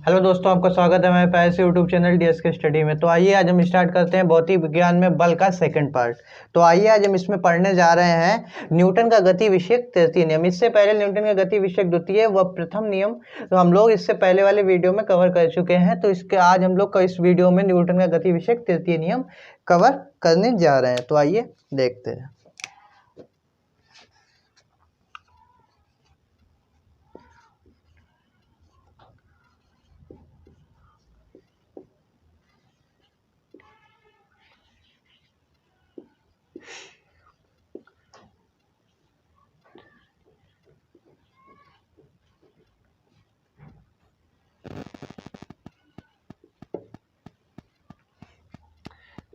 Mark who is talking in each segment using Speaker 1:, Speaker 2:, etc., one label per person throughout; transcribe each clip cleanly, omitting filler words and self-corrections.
Speaker 1: Hello दोस्तों, आपका स्वागत है हमारे प्यारे से यूट्यूब चैनल डीएसके स्टडी में। तो आइए आज हम स्टार्ट करते हैं भौतिक विज्ञान में बल का सेकंड पार्ट। तो आइए आज हम इसमें पढ़ने जा रहे हैं न्यूटन का गति विषयक तृतीय नियम। इससे पहले न्यूटन का गति विषयक द्वितीय व प्रथम नियम तो हम लोग इससे पहले वाले वीडियो में कवर कर चुके हैं। तो इसके आज हम लोग इस वीडियो में न्यूटन का गति विषयक तृतीय नियम कवर करने जा रहे हैं। तो आइए देखते हैं।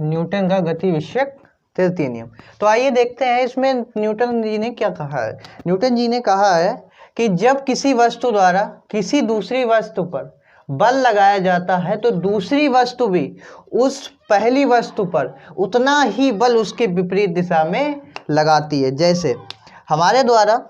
Speaker 1: न्यूटन का गति विषयक तृतीय नियम। तो आइए देखते हैं इसमें न्यूटन जी ने क्या कहा है। न्यूटन जी ने कहा है कि जब किसी वस्तु द्वारा किसी दूसरी वस्तु पर बल लगाया जाता है तो दूसरी वस्तु भी उस पहली वस्तु पर उतना ही बल उसके विपरीत दिशा में लगाती है। जैसे हमारे द्वारा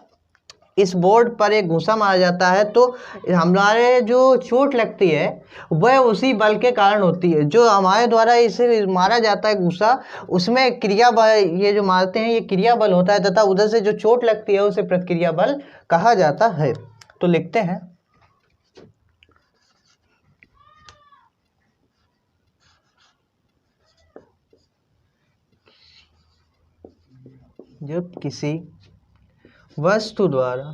Speaker 1: इस बोर्ड पर एक घूसा मारा जाता है तो हमारे जो चोट लगती है वह उसी बल के कारण होती है। जो हमारे द्वारा इसे मारा जाता है घूसा, उसमें क्रिया बल, ये जो मारते हैं ये क्रिया बल होता है तथा उधर से जो चोट लगती है उसे प्रतिक्रिया बल कहा जाता है। तो लिखते हैं, जब किसी वस्तु द्वारा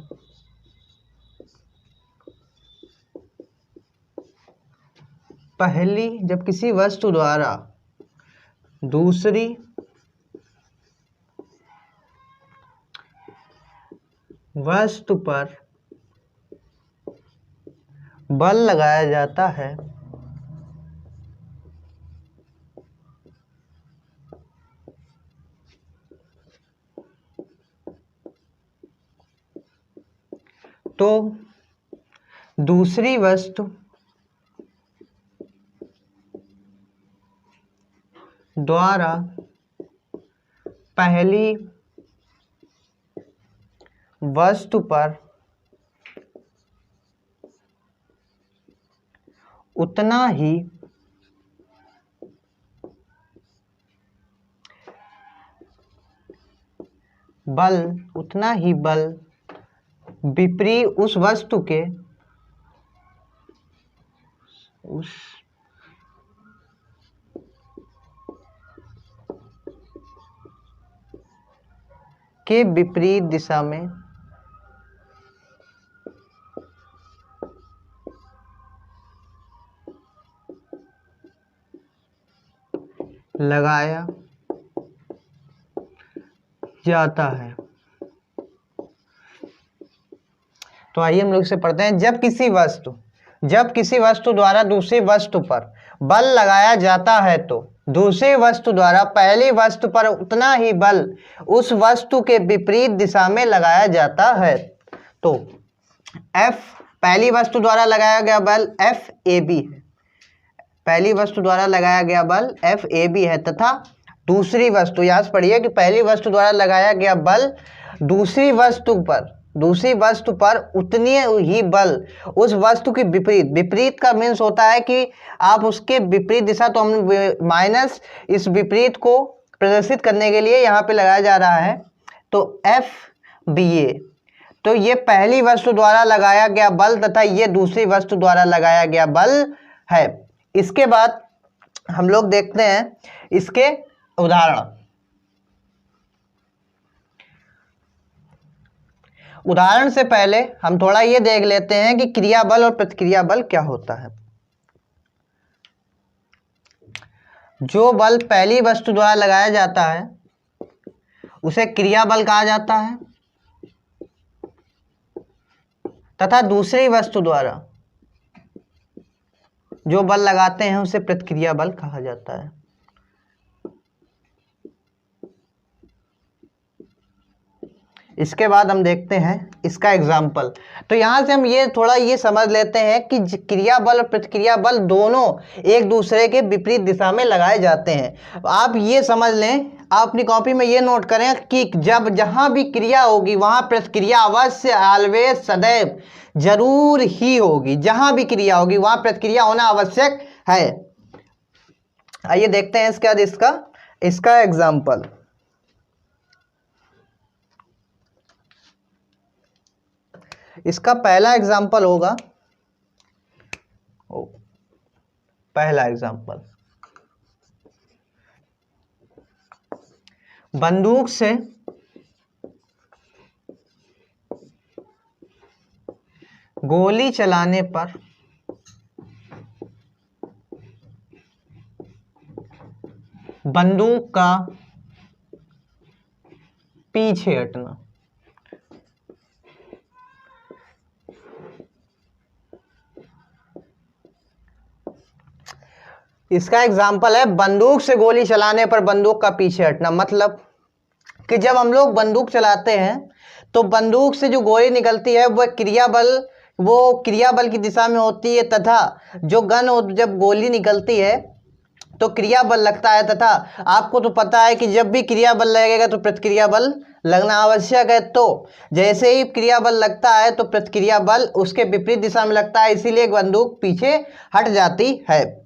Speaker 1: जब किसी वस्तु द्वारा दूसरी वस्तु पर बल लगाया जाता है तो दूसरी वस्तु द्वारा पहली वस्तु पर उतना ही बल विपरीत उस वस्तु के विपरीत दिशा में लगाया जाता है। तो आइए हम लोग इसे पढ़ते हैं। जब किसी वस्तु द्वारा दूसरी वस्तु पर बल लगाया जाता है तो दूसरी वस्तु द्वारा पहली वस्तु पर उतना ही बल उस वस्तु के विपरीत दिशा में लगाया जाता है। तो F पहली वस्तु द्वारा लगाया गया बल FAB है। पहली वस्तु द्वारा लगाया गया बल FAB है तथा दूसरी वस्तु, यहाँ से पढ़िए कि पहली वस्तु द्वारा लगाया गया बल दूसरी वस्तु पर उतनी ही बल उस वस्तु की विपरीत का मीन्स होता है कि आप उसके विपरीत दिशा, तो हम माइनस इस विपरीत को प्रदर्शित करने के लिए यहाँ पे लगाया जा रहा है। तो FBA, तो ये पहली वस्तु द्वारा लगाया गया बल तथा ये दूसरी वस्तु द्वारा लगाया गया बल है। इसके बाद हम लोग देखते हैं इसके उदाहरण से पहले हम थोड़ा ये देख लेते हैं कि क्रिया बल और प्रतिक्रिया बल क्या होता है। जो बल पहली वस्तु द्वारा लगाया जाता है उसे क्रिया बल कहा जाता है तथा दूसरी वस्तु द्वारा जो बल लगाते हैं उसे प्रतिक्रिया बल कहा जाता है। इसके बाद हम देखते हैं इसका एग्जाम्पल। तो यहाँ से हम ये समझ लेते हैं कि क्रिया बल और प्रतिक्रिया बल दोनों एक दूसरे के विपरीत दिशा में लगाए जाते हैं। आप ये समझ लें आप अपनी कॉपी में ये नोट करें कि जब जहां भी क्रिया होगी वहां प्रतिक्रिया अवश्य, ऑलवेज, सदैव, जरूर ही होगी। जहां भी क्रिया होगी वहां प्रतिक्रिया होना आवश्यक है। आइए देखते हैं इसके बाद इसका एग्जाम्पल। इसका पहला एग्जाम्पल होगा, पहला एग्जाम्पल, बंदूक से गोली चलाने पर बंदूक का पीछे हटना। इसका एग्जाम्पल है बंदूक से गोली चलाने पर बंदूक का पीछे हटना। मतलब कि जब हम लोग बंदूक चलाते हैं तो बंदूक से जो गोली निकलती है वो क्रियाबल की दिशा में होती है, तथा जो जब गोली निकलती है तो क्रियाबल लगता है, तथा आपको तो पता है कि जब भी क्रियाबल लगेगा तो प्रतिक्रिया बल लगना आवश्यक है। तो जैसे ही क्रियाबल लगता है तो प्रतिक्रिया बल उसके विपरीत दिशा में लगता है, इसीलिए बंदूक पीछे हट जाती है।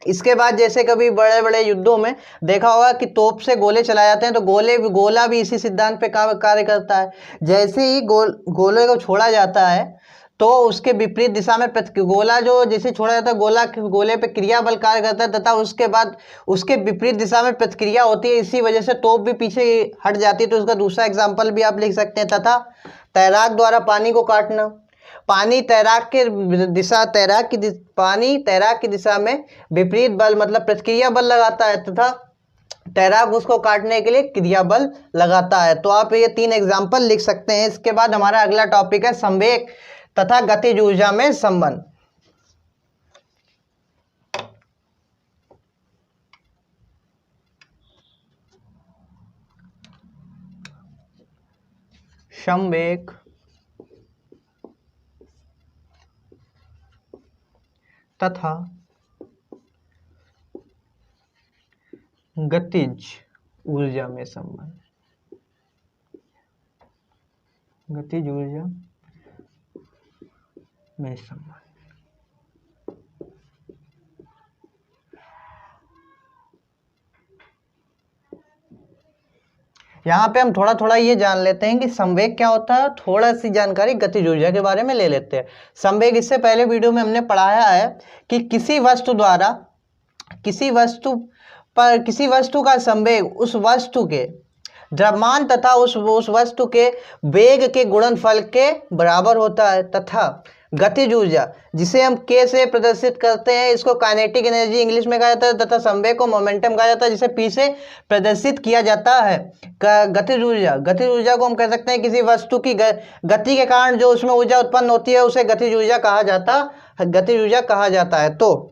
Speaker 1: इसके बाद जैसे कभी बड़े बड़े युद्धों में देखा होगा कि तोप से गोले चलाए जाते हैं तो गोला भी इसी सिद्धांत पे कार्य करता है। जैसे ही गोले को छोड़ा जाता है तो उसके विपरीत दिशा में गोला जो जैसे छोड़ा जाता है गोले पे क्रिया बल कार्य करता है, तथा उसके बाद उसके विपरीत दिशा में प्रतिक्रिया होती है, इसी वजह से तोप भी पीछे हट जाती है। तो उसका दूसरा एग्जाम्पल भी आप लिख सकते हैं। तथा तैराक द्वारा पानी को काटना। पानी तैराक की दिशा में विपरीत बल मतलब प्रतिक्रिया बल लगाता है, तथा तैराक उसको काटने के लिए क्रिया बल लगाता है। तो आप ये 3 एग्जाम्पल लिख सकते हैं। इसके बाद हमारा अगला टॉपिक है संवेग तथा गतिज ऊर्जा में संबंध। संवेग तथा गतिज ऊर्जा में संबंध। गतिज ऊर्जा में संबंध। यहाँ पे हम थोड़ा थोड़ा ये जान लेते हैं कि संवेग क्या होता है, थोड़ा सी जानकारी गतिज ऊर्जा के बारे में ले लेते हैं। संवेग, इससे पहले वीडियो में हमने पढ़ाया है कि किसी वस्तु का संवेग उस वस्तु के द्रव्यमान तथा उस वस्तु के वेग के गुणनफल के बराबर होता है। तथा गतिज ऊर्जा जिसे हम के से प्रदर्शित करते हैं, इसको काइनेटिक एनर्जी इंग्लिश में कहा जाता है, तथा संवेग को मोमेंटम कहा जाता है जिसे पी से प्रदर्शित किया जाता है। गतिज ऊर्जा को हम कह सकते हैं किसी वस्तु की गति के कारण जो उसमें ऊर्जा उत्पन्न होती है उसे गतिज ऊर्जा कहा जाता है। तो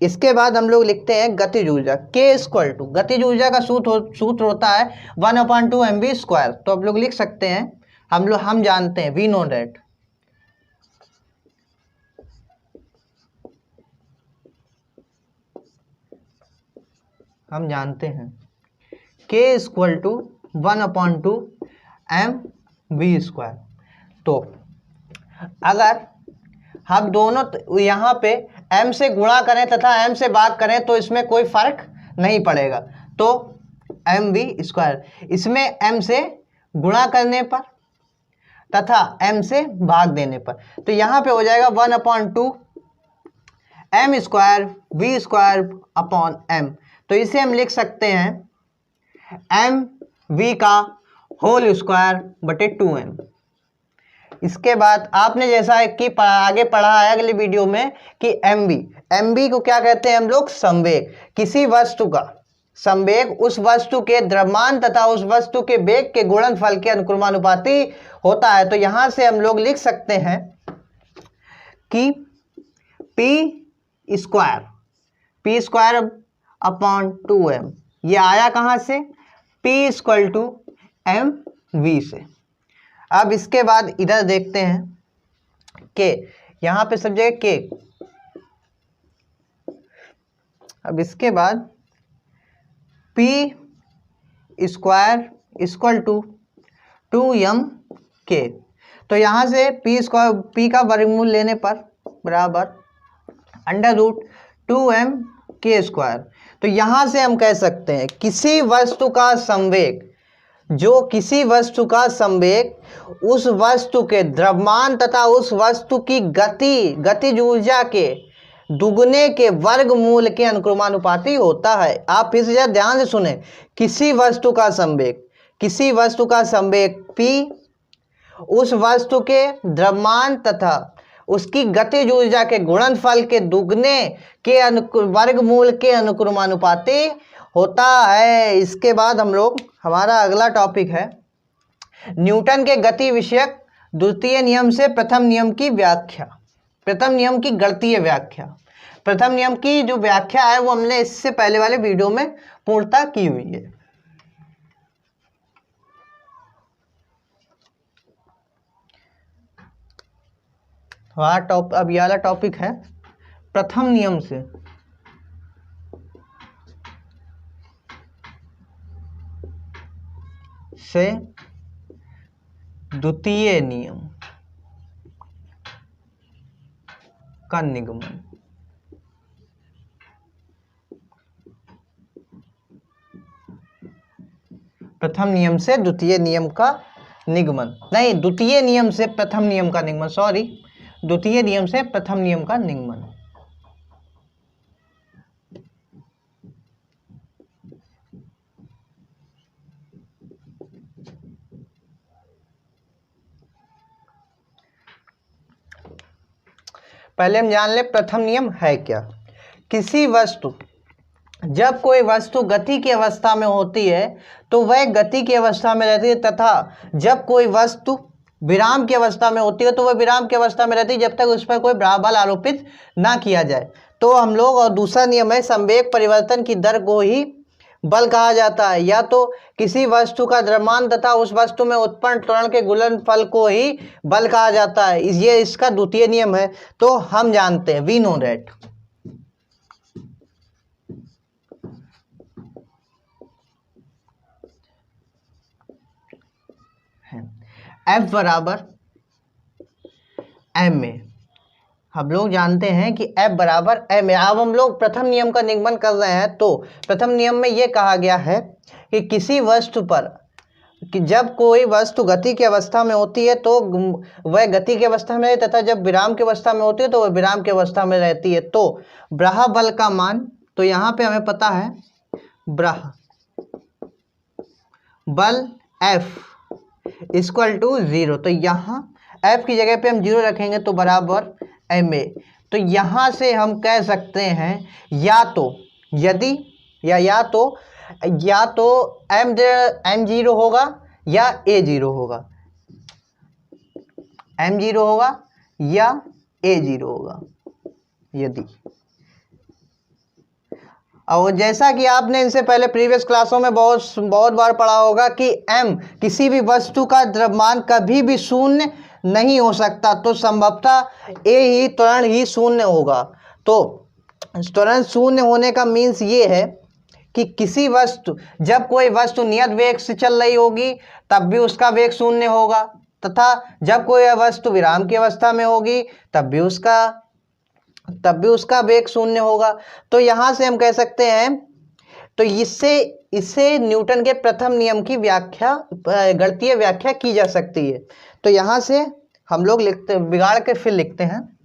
Speaker 1: इसके बाद हम लोग लिखते हैं गतिज ऊर्जा। K=, गतिज ऊर्जा का सूत्र होता है 1/2 mv²। तो आप लोग लिख सकते हैं, हम जानते हैं, वी नो दैट हम जानते हैं K=1/2 mv²। तो अगर हम दोनों यहाँ पे m से गुणा करें तथा m से भाग करें तो इसमें कोई फर्क नहीं पड़ेगा। तो mv², इसमें m से गुणा करने पर तथा m से भाग देने पर, तो यहाँ पे हो जाएगा 1/2 m² v²/m। तो इसे हम लिख सकते हैं mv²/2m। इसके बाद आपने जैसा कि आगे पढ़ा है अगले वीडियो में कि mv को क्या कहते हैं हम लोग, संवेग। किसी वस्तु का संवेग उस वस्तु के द्रव्यमान तथा उस वस्तु के वेग के गुणनफल के अनुक्रमानुपाती होता है। तो यहां से हम लोग लिख सकते हैं कि p²/2m, ये आया कहां से, p=mv से। अब इसके बाद इधर देखते हैं के, यहां पे सब जगह के। अब इसके बाद P square equal to 2m k। तो यहाँ से p का वर्गमूल लेने पर बराबर √2m² तो यहाँ से हम कह सकते हैं किसी वस्तु का संवेग, जो किसी वस्तु का संवेग उस वस्तु के द्रव्यमान तथा उस वस्तु की गतिज ऊर्जा के दुगने के वर्गमूल के अनुक्रमानुपाती होता है। आप फिर से जरा ध्यान से सुने, किसी वस्तु का संवेग p उस वस्तु के द्रव्यमान तथा उसकी गतिज ऊर्जा के गुणनफल के दुगने के वर्गमूल के अनुक्रमानुपाती होता है। इसके बाद हम लोग, हमारा अगला टॉपिक है न्यूटन के गति विषयक द्वितीय नियम से प्रथम नियम की व्याख्या, प्रथम नियम की गणितीय व्याख्या। प्रथम नियम की जो व्याख्या है वो हमने इससे पहले वाले वीडियो में पूर्णता की हुई है। अब ये वाला टॉपिक है प्रथम नियम से द्वितीय नियम का निगमन। प्रथम नियम से द्वितीय नियम का निगमन, नहीं, द्वितीय नियम से प्रथम नियम का निगमन, सॉरी, द्वितीय नियम से प्रथम नियम का निगमन। पहले हम जान ले प्रथम नियम है क्या। किसी वस्तु, जब कोई वस्तु गति की अवस्था में होती है तो वह गति की अवस्था में रहती है, तथा जब कोई वस्तु विराम की अवस्था में होती है तो वह विराम की अवस्था में रहती है जब तक उस पर कोई बल आरोपित ना किया जाए। तो हम लोग, और दूसरा नियम है संवेग परिवर्तन की दर को ही बल कहा जाता है, या तो किसी वस्तु का द्रव्यमान तथा उस वस्तु में उत्पन्न त्वरण के गुणनफल को ही बल कहा जाता है। ये इसका द्वितीय नियम है। तो हम जानते हैं, वी नो दैट F बराबर ma। हम लोग जानते हैं कि F बराबर ma। अब हम लोग प्रथम नियम का निगमन कर रहे हैं। तो प्रथम नियम में यह कहा गया है कि किसी वस्तु पर, कि जब कोई वस्तु गति की अवस्था में होती है तो वह गति की अवस्था में रहती है, तथा जब विराम की अवस्था में होती है तो वह विराम की अवस्था में रहती है। तो ब्राह बल का मान, तो यहाँ पे हमें पता है ब्राह बल F इक्वल टू 0। तो यहाँ F की जगह पे हम 0 रखेंगे तो बराबर ma। तो यहाँ से हम कह सकते हैं या तो यदि या तो m0 होगा या a0 होगा, m0 होगा या a0 होगा यदि। और जैसा कि आपने इनसे पहले प्रीवियस क्लासों में बहुत बार पढ़ा होगा कि m किसी भी वस्तु का द्रव्यमान कभी भी शून्य नहीं हो सकता, तो संभवतः a ही त्वरण ही शून्य होगा। तो त्वरण शून्य होने का मीन्स ये है कि किसी वस्तु, जब कोई वस्तु नियत वेग से चल रही होगी तब भी उसका वेग शून्य होगा, तथा जब कोई वस्तु विराम की अवस्था में होगी तब भी उसका वेग शून्य होगा। तो यहाँ से हम कह सकते हैं, तो इससे न्यूटन के प्रथम नियम की व्याख्या, गणितीय व्याख्या की जा सकती है। तो यहाँ से हम लोग लिखते, बिगाड़ के फिर लिखते हैं।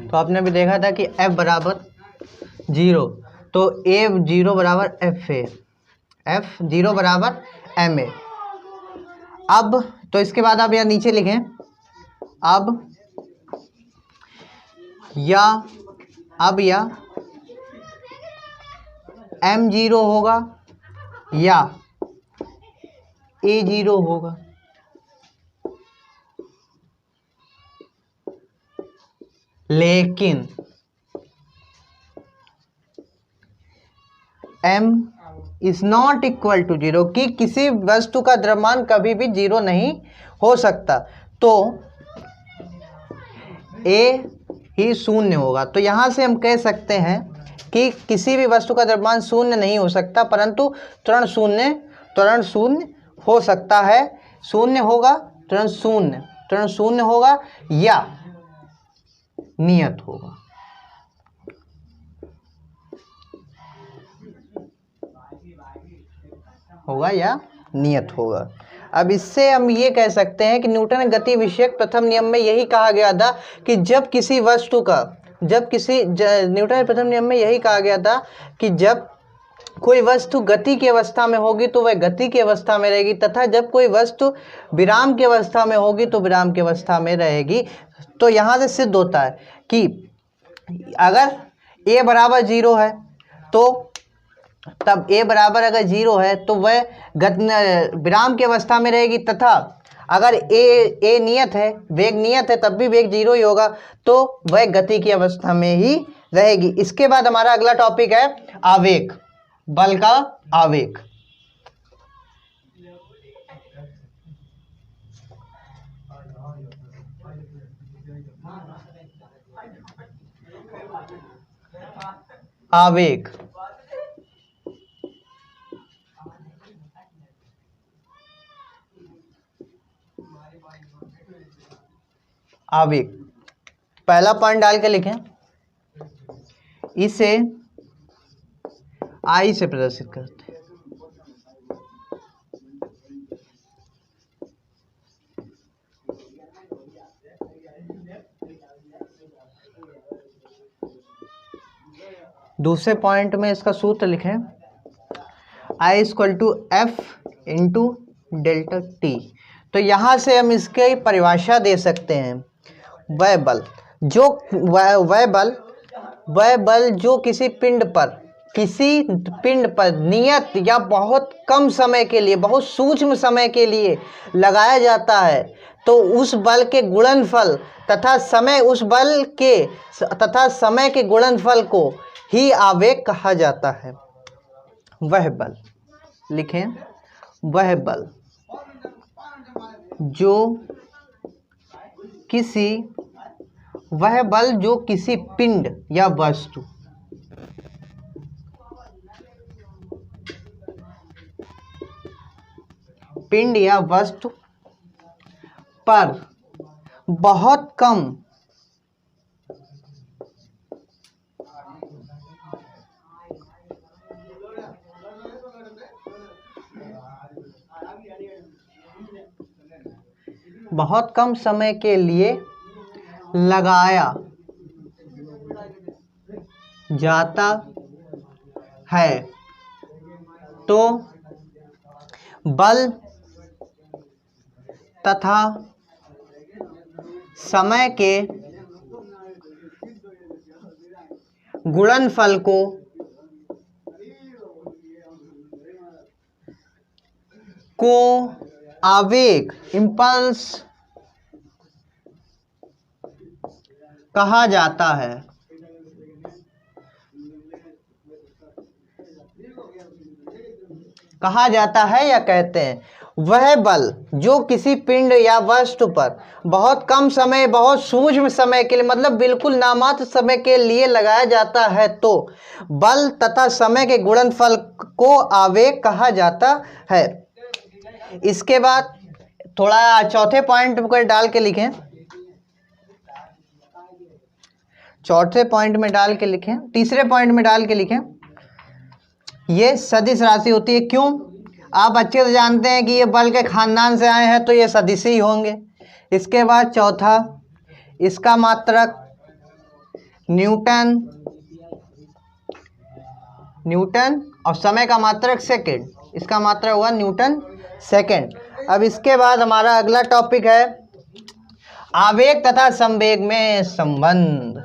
Speaker 1: तो आपने भी देखा था कि F बराबर 0, तो A0 बराबर F0 बराबर ma। अब तो इसके बाद आप यहाँ नीचे लिखें, अब या m0 होगा या a0 होगा। लेकिन m is not equal to 0, कि किसी वस्तु का द्रव्यमान कभी भी 0 नहीं हो सकता। तो a ही शून्य होगा। तो यहाँ से हम कह सकते हैं कि किसी भी वस्तु का द्रव्यमान शून्य नहीं हो सकता, परंतु त्वरण शून्य हो सकता है। शून्य होगा, त्वरण शून्य होगा या नियत होगा। अब इससे हम ये कह सकते हैं कि न्यूटन गति विषयक प्रथम नियम में यही कहा गया था कि जब किसी वस्तु का न्यूटन प्रथम नियम में यही कहा गया था कि जब कोई वस्तु गति की अवस्था में होगी तो वह गति की अवस्था में रहेगी, तथा जब कोई वस्तु विराम की अवस्था में होगी तो विराम की अवस्था में रहेगी। तो यहाँ से सिद्ध होता है कि अगर a बराबर 0 है तो तब a बराबर अगर 0 है तो वह विराम की अवस्था में रहेगी, तथा अगर a नियत है, वेग नियत है, तब भी वेग 0 ही होगा, तो वह गति की अवस्था में ही रहेगी। इसके बाद हमारा अगला टॉपिक है आवेग, बल का आवेग। आवेग पहला पॉइंट डाल के लिखें, इसे आई से प्रदर्शित करते हैं। दूसरे पॉइंट में इसका सूत्र लिखें, I = F × डेल्टा टी। तो यहाँ से हम इसकी परिभाषा दे सकते हैं, वह बल जो किसी पिंड पर नियत या बहुत कम समय के लिए, बहुत सूक्ष्म समय के लिए लगाया जाता है, तो उस बल के गुणनफल तथा समय के गुणनफल को ही आवेग कहा जाता है। वह बल लिखें, वह बल जो किसी पिंड या वस्तु पर बहुत कम समय के लिए लगाया जाता है, तो बल तथा समय के गुणनफल को आवेग, इम्पल्स कहा जाता है। या कहते हैं, वह बल जो किसी पिंड या वस्तु पर बहुत कम समय, बहुत सूक्ष्म समय के लिए, मतलब बिल्कुल नामात्र समय के लिए लगाया जाता है, तो बल तथा समय के गुणनफल को आवेग कहा जाता है। इसके बाद थोड़ा चौथे पॉइंट को डाल के लिखें, तीसरे पॉइंट में डाल के लिखें, ये सदिश राशि होती है। क्यों? आप अच्छे से जानते हैं कि ये बल के खानदान से आए हैं, तो ये सदिश ही होंगे। इसके बाद चौथा, इसका मात्रक न्यूटन और समय का मात्रक सेकंड, इसका मात्रक होगा न्यूटन सेकंड। अब इसके बाद हमारा अगला टॉपिक है आवेग तथा संवेग में संबंध।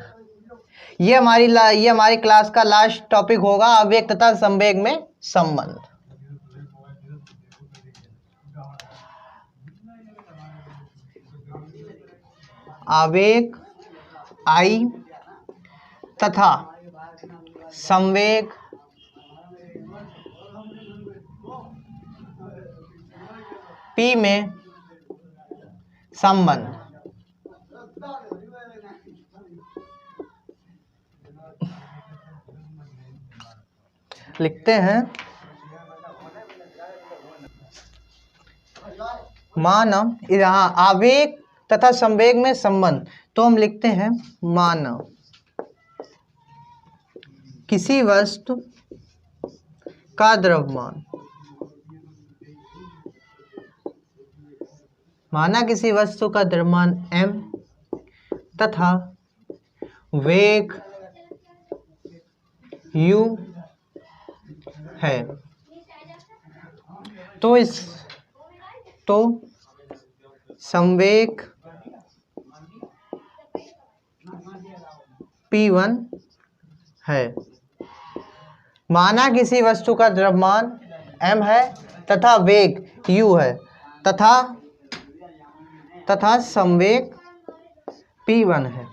Speaker 1: ये हमारी क्लास का लास्ट टॉपिक होगा, आवेग तथा संवेग में संबंध। आवेग I तथा संवेग P में संबंध। लिखते हैं मानव, यहाँ आवेग तथा संवेग में संबंध, तो हम लिखते हैं मानव किसी वस्तु का द्रव्यमान, माना किसी वस्तु का द्रव्यमान m तथा वेग u है, तो संवेग p1 है। माना किसी वस्तु का द्रव्यमान m है तथा वेग u है तथा संवेग p1 है।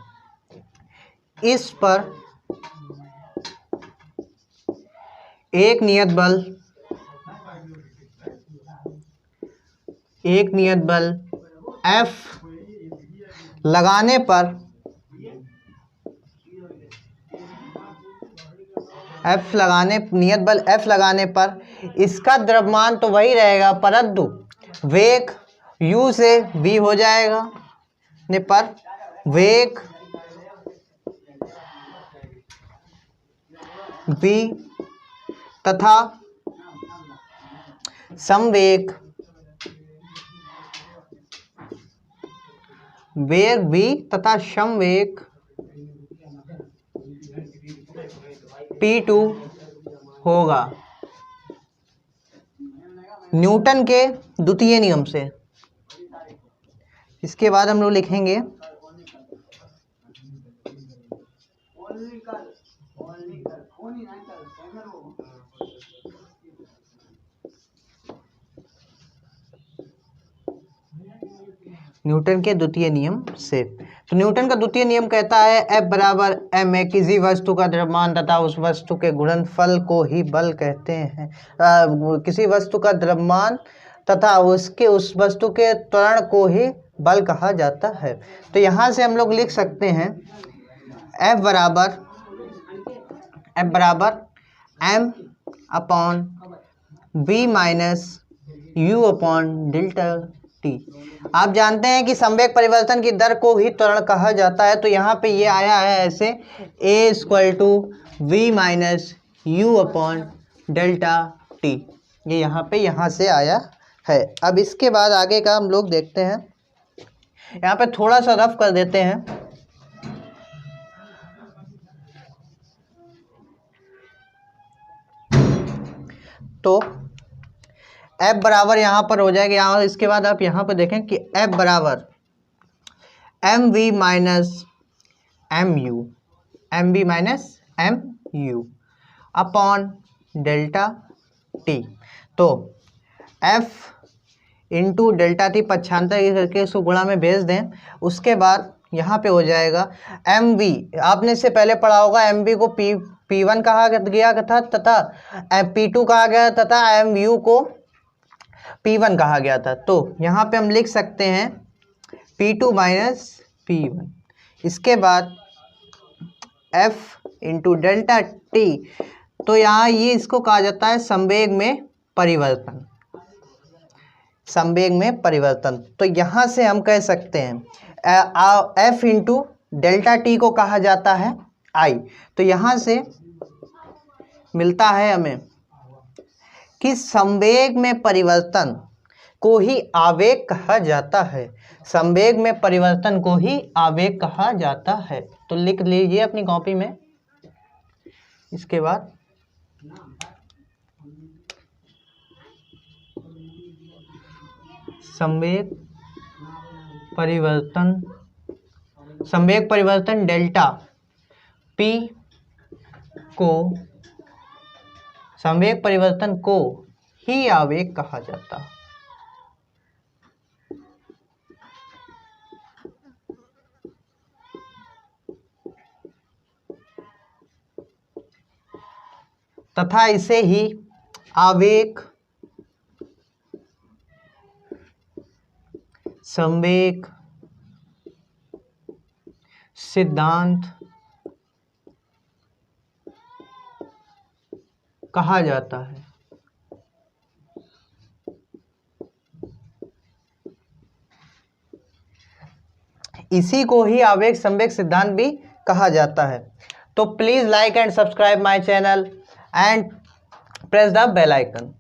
Speaker 1: इस पर एक नियत बल F लगाने पर नियत बल F लगाने पर इसका द्रव्यमान तो वही रहेगा, परंतु वेग u से v हो जाएगा। ने पर वेग v तथा संवेग v तथा संवेग P2 होगा न्यूटन के द्वितीय नियम से। इसके बाद हम लोग लिखेंगे न्यूटन के द्वितीय नियम से। तो न्यूटन का द्वितीय नियम कहता है F बराबर ma, किसी वस्तु का द्रव्यमान तथा उस वस्तु के गुणनफल को ही बल कहते हैं। किसी वस्तु का द्रव्यमान तथा उस वस्तु के त्वरण को ही बल कहा जाता है। तो यहाँ से हम लोग लिख सकते हैं F बराबर m upon v minus u upon delta t। आप जानते हैं कि संवेग परिवर्तन की दर को ही त्वरण कहा जाता है, तो यहाँ पे ये आया है ऐसे a = v minus u upon delta t। ये यहाँ से आया है। अब इसके बाद आगे का हम लोग देखते हैं, यहाँ पे थोड़ा सा रफ कर देते हैं। तो F बराबर यहाँ पर हो जाएगा। यहाँ इसके बाद आप यहाँ पर देखें कि F बराबर mv minus mu upon delta t। तो F इंटू डेल्टा टी पक्षांतर करके इसको गुणा में भेज दें। उसके बाद यहाँ पे हो जाएगा mv, आपने इससे पहले पढ़ा होगा mv को p1 कहा गया था तथा p2 कहा गया तथा mu को p1 कहा गया था। तो यहाँ पे हम लिख सकते हैं p2 माइनस p1। इसके बाद f इंटू डेल्टा t, तो यहाँ ये इसको कहा जाता है संवेग में परिवर्तन। तो यहाँ से हम कह सकते हैं f इंटू डेल्टा t को कहा जाता है I। तो यहाँ से मिलता है हमें कि संवेग में परिवर्तन को ही आवेग कहा जाता है, संवेग में परिवर्तन को ही आवेग कहा जाता है। तो लिख लीजिए अपनी कॉपी में। इसके बाद संवेग परिवर्तन डेल्टा P को, संवेग परिवर्तन को ही आवेग कहा जाता है। तथा इसे ही आवेग संवेग सिद्धांत कहा जाता है। इसी को ही आवेग संवेग सिद्धांत भी कहा जाता है। तो please like and subscribe my channel and press the bell icon.